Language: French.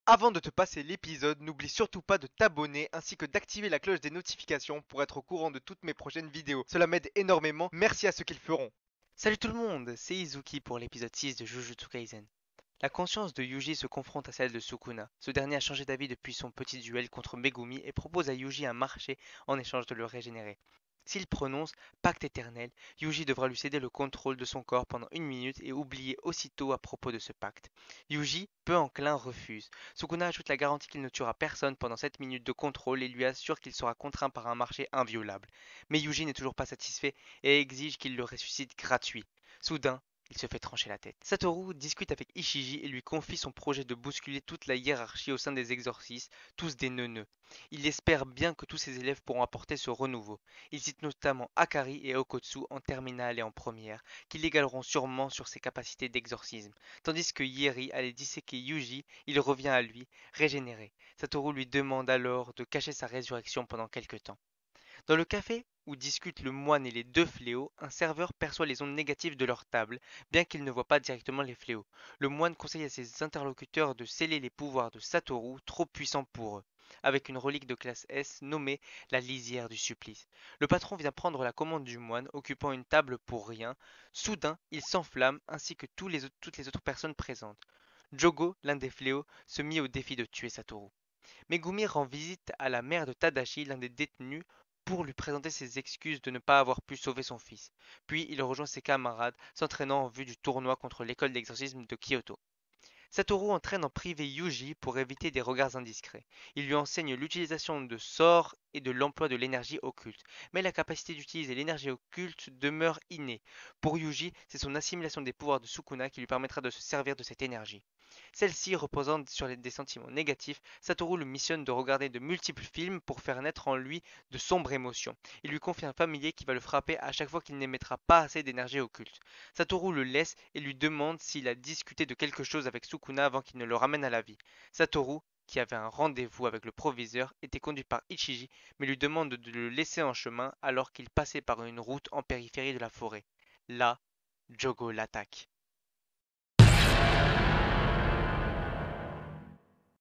Avant de te passer l'épisode, n'oublie surtout pas de t'abonner ainsi que d'activer la cloche des notifications pour être au courant de toutes mes prochaines vidéos. Cela m'aide énormément, merci à ceux qui le feront. Salut tout le monde, c'est Izuki pour l'épisode 6 de Jujutsu Kaisen. La conscience de Yuji se confronte à celle de Sukuna. Ce dernier a changé d'avis depuis son petit duel contre Megumi et propose à Yuji un marché en échange de le régénérer. S'il prononce pacte éternel, Yuji devra lui céder le contrôle de son corps pendant une minute et oublier aussitôt à propos de ce pacte. Yuji, peu enclin, refuse. Sukuna ajoute la garantie qu'il ne tuera personne pendant 7 minutes de contrôle et lui assure qu'il sera contraint par un marché inviolable. Mais Yuji n'est toujours pas satisfait et exige qu'il le ressuscite gratuit. Soudain, il se fait trancher la tête. Satoru discute avec Ishiji et lui confie son projet de bousculer toute la hiérarchie au sein des exorcistes, tous des neuneux. Il espère bien que tous ses élèves pourront apporter ce renouveau. Il cite notamment Akari et Okotsu en terminale et en première, qui l'égaleront sûrement sur ses capacités d'exorcisme. Tandis que Yeri allait disséquer Yuji, il revient à lui, régénéré. Satoru lui demande alors de cacher sa résurrection pendant quelque temps. Dans le café où discutent le moine et les deux fléaux, un serveur perçoit les ondes négatives de leur table, bien qu'il ne voit pas directement les fléaux. Le moine conseille à ses interlocuteurs de sceller les pouvoirs de Satoru, trop puissants pour eux, avec une relique de classe S nommée la lisière du supplice. Le patron vient prendre la commande du moine, occupant une table pour rien. Soudain, il s'enflamme, ainsi que toutes les autres personnes présentes. Jogo, l'un des fléaux, se mit au défi de tuer Satoru. Megumi rend visite à la mère de Tadashi, l'un des détenus, pour lui présenter ses excuses de ne pas avoir pu sauver son fils. Puis il rejoint ses camarades, s'entraînant en vue du tournoi contre l'école d'exorcisme de Kyoto. Satoru entraîne en privé Yuji pour éviter des regards indiscrets. Il lui enseigne l'utilisation de sorts et de l'emploi de l'énergie occulte. Mais la capacité d'utiliser l'énergie occulte demeure innée. Pour Yuji, c'est son assimilation des pouvoirs de Sukuna qui lui permettra de se servir de cette énergie. Celle-ci reposant sur des sentiments négatifs, Satoru le missionne de regarder de multiples films pour faire naître en lui de sombres émotions. Il lui confie un familier qui va le frapper à chaque fois qu'il n'émettra pas assez d'énergie occulte. Satoru le laisse et lui demande s'il a discuté de quelque chose avec Sukuna avant qu'il ne le ramène à la vie. Satoru, qui avait un rendez-vous avec le proviseur, était conduit par Ichiji, mais lui demande de le laisser en chemin alors qu'il passait par une route en périphérie de la forêt. Là, Jogo l'attaque.